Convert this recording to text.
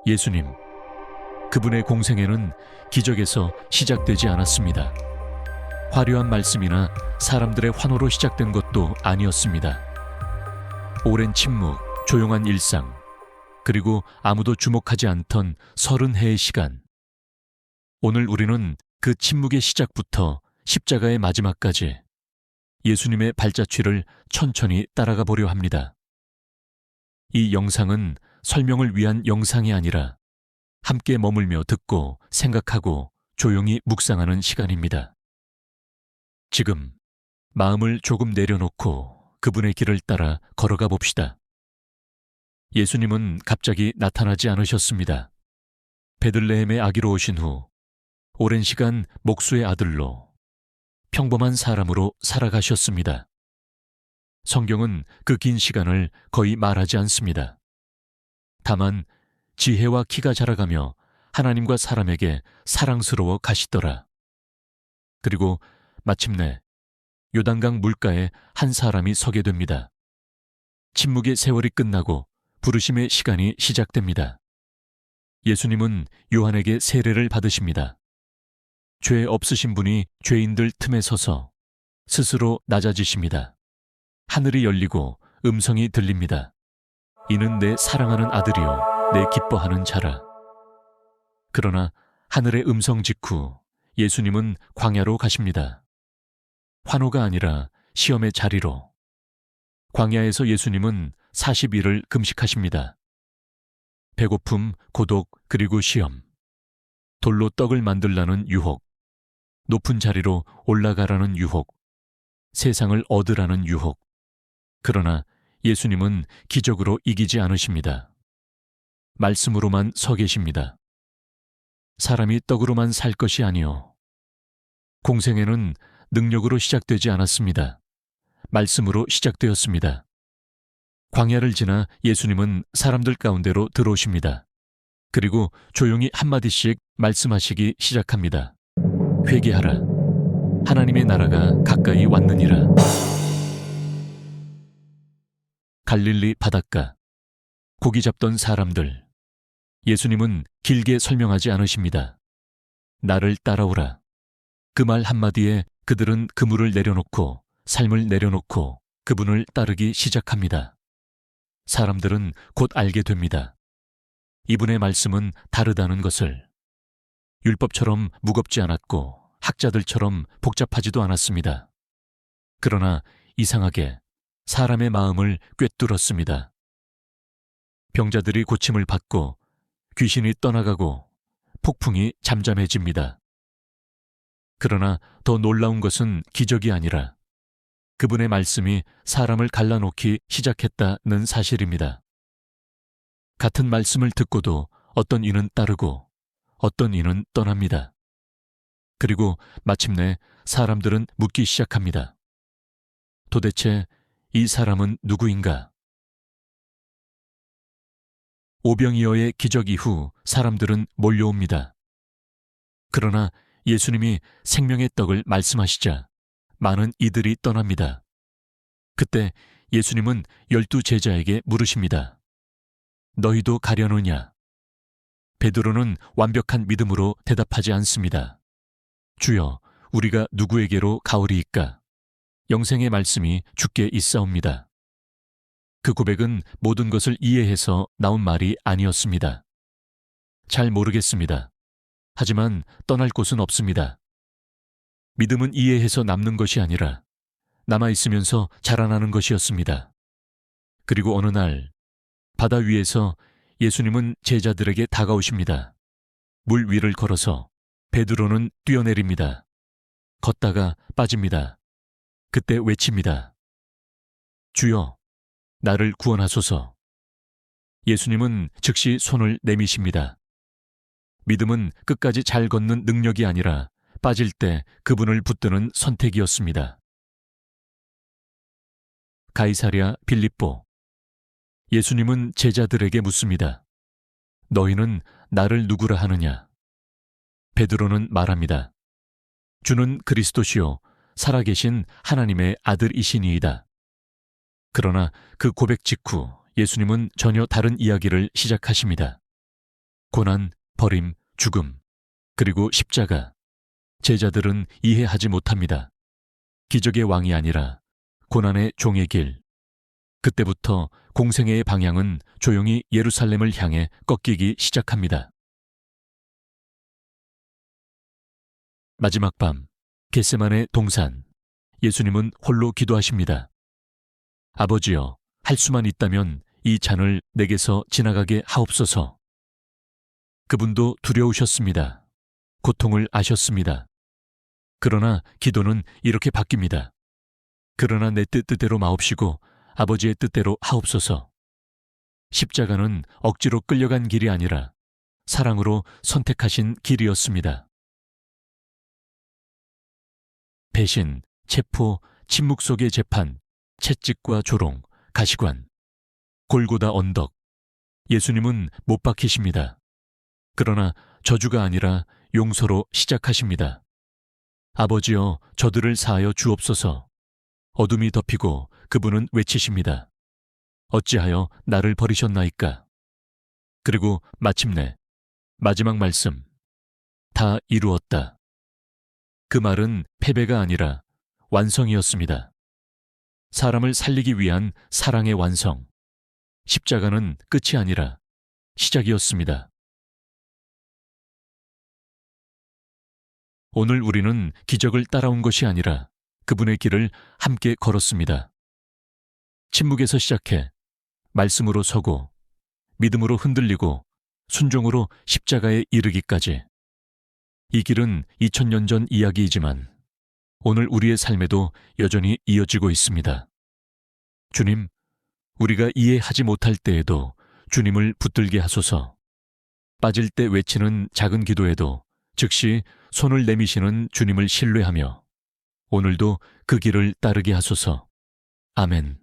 예수님, 그분의 공생애는 기적에서 시작되지 않았습니다. 화려한 말씀이나 사람들의 환호로 시작된 것도 아니었습니다. 오랜 침묵, 조용한 일상, 그리고 아무도 주목하지 않던 30해의 시간. 오늘 우리는 그 침묵의 시작부터 십자가의 마지막까지 예수님의 발자취를 천천히 따라가 보려 합니다. 이 영상은 설명을 위한 영상이 아니라 함께 머물며 듣고 생각하고 조용히 묵상하는 시간입니다. 지금 마음을 조금 내려놓고 그분의 길을 따라 걸어가 봅시다. 예수님은 갑자기 나타나지 않으셨습니다. 베들레헴의 아기로 오신 후 오랜 시간 목수의 아들로 평범한 사람으로 살아가셨습니다. 성경은 그 긴 시간을 거의 말하지 않습니다. 다만 지혜와 키가 자라가며 하나님과 사람에게 사랑스러워 가시더라. 그리고 마침내 요단강 물가에 한 사람이 서게 됩니다. 침묵의 세월이 끝나고 부르심의 시간이 시작됩니다. 예수님은 요한에게 세례를 받으십니다. 죄 없으신 분이 죄인들 틈에 서서 스스로 낮아지십니다. 하늘이 열리고 음성이 들립니다. 이는 내 사랑하는 아들이요 내 기뻐하는 자라. 그러나 하늘의 음성 직후 예수님은 광야로 가십니다. 환호가 아니라 시험의 자리로. 광야에서 예수님은 40일을 금식하십니다. 배고픔, 고독, 그리고 시험. 돌로 떡을 만들라는 유혹. 높은 자리로 올라가라는 유혹. 세상을 얻으라는 유혹. 그러나 예수님은 기적으로 이기지 않으십니다. 말씀으로만 서 계십니다. 사람이 떡으로만 살 것이 아니요. 공생애는 능력으로 시작되지 않았습니다. 말씀으로 시작되었습니다. 광야를 지나 예수님은 사람들 가운데로 들어오십니다. 그리고 조용히 한마디씩 말씀하시기 시작합니다. 회개하라. 하나님의 나라가 가까이 왔느니라. 갈릴리 바닷가. 고기 잡던 사람들. 예수님은 길게 설명하지 않으십니다. 나를 따라오라. 그 말 한마디에 그들은 그물을 내려놓고 삶을 내려놓고 그분을 따르기 시작합니다. 사람들은 곧 알게 됩니다. 이분의 말씀은 다르다는 것을. 율법처럼 무겁지 않았고 학자들처럼 복잡하지도 않았습니다. 그러나 이상하게 사람의 마음을 꿰뚫었습니다. 병자들이 고침을 받고 귀신이 떠나가고 폭풍이 잠잠해집니다. 그러나 더 놀라운 것은 기적이 아니라 그분의 말씀이 사람을 갈라놓기 시작했다는 사실입니다. 같은 말씀을 듣고도 어떤 이는 따르고 어떤 이는 떠납니다. 그리고 마침내 사람들은 묻기 시작합니다. 도대체 이 사람은 누구인가? 오병이어의 기적 이후 사람들은 몰려옵니다. 그러나 예수님이 생명의 떡을 말씀하시자 많은 이들이 떠납니다. 그때 예수님은 12 제자에게 물으십니다. 너희도 가려느냐? 베드로는 완벽한 믿음으로 대답하지 않습니다. 주여, 우리가 누구에게로 가오리이까? 영생의 말씀이 주께 있사옵니다. 그 고백은 모든 것을 이해해서 나온 말이 아니었습니다. 잘 모르겠습니다. 하지만 떠날 곳은 없습니다. 믿음은 이해해서 남는 것이 아니라 남아있으면서 자라나는 것이었습니다. 그리고 어느 날 바다 위에서 예수님은 제자들에게 다가오십니다. 물 위를 걸어서 베드로는 뛰어내립니다. 걷다가 빠집니다. 그때 외칩니다. 주여, 나를 구원하소서. 예수님은 즉시 손을 내미십니다. 믿음은 끝까지 잘 걷는 능력이 아니라 빠질 때 그분을 붙드는 선택이었습니다. 가이사랴 빌립보. 예수님은 제자들에게 묻습니다. 너희는 나를 누구라 하느냐? 베드로는 말합니다. 주는 그리스도시요 살아계신 하나님의 아들이시니이다. 그러나 그 고백 직후 예수님은 전혀 다른 이야기를 시작하십니다. 고난, 버림, 죽음, 그리고 십자가. 제자들은 이해하지 못합니다. 기적의 왕이 아니라 고난의 종의 길. 그때부터 공생애의 방향은 조용히 예루살렘을 향해 꺾이기 시작합니다. 마지막 밤, 겟세마네 동산. 예수님은 홀로 기도하십니다. 아버지여, 할 수만 있다면 이 잔을 내게서 지나가게 하옵소서. 그분도 두려우셨습니다. 고통을 아셨습니다. 그러나 기도는 이렇게 바뀝니다. 그러나 내 뜻대로 마옵시고 아버지의 뜻대로 하옵소서. 십자가는 억지로 끌려간 길이 아니라 사랑으로 선택하신 길이었습니다. 배신, 체포, 침묵 속의 재판, 채찍과 조롱, 가시관, 골고다 언덕. 예수님은 못 박히십니다. 그러나 저주가 아니라 용서로 시작하십니다. 아버지여, 저들을 사하여 주옵소서. 어둠이 덮이고 그분은 외치십니다. 어찌하여 나를 버리셨나이까? 그리고 마침내 마지막 말씀, 다 이루었다. 그 말은 패배가 아니라 완성이었습니다. 사람을 살리기 위한 사랑의 완성. 십자가는 끝이 아니라 시작이었습니다. 오늘 우리는 기적을 따라온 것이 아니라 그분의 길을 함께 걸었습니다. 침묵에서 시작해 말씀으로 서고 믿음으로 흔들리고 순종으로 십자가에 이르기까지. 이 길은 2000년 전 이야기이지만 오늘 우리의 삶에도 여전히 이어지고 있습니다. 주님, 우리가 이해하지 못할 때에도 주님을 붙들게 하소서. 빠질 때 외치는 작은 기도에도 즉시 손을 내미시는 주님을 신뢰하며 오늘도 그 길을 따르게 하소서. 아멘.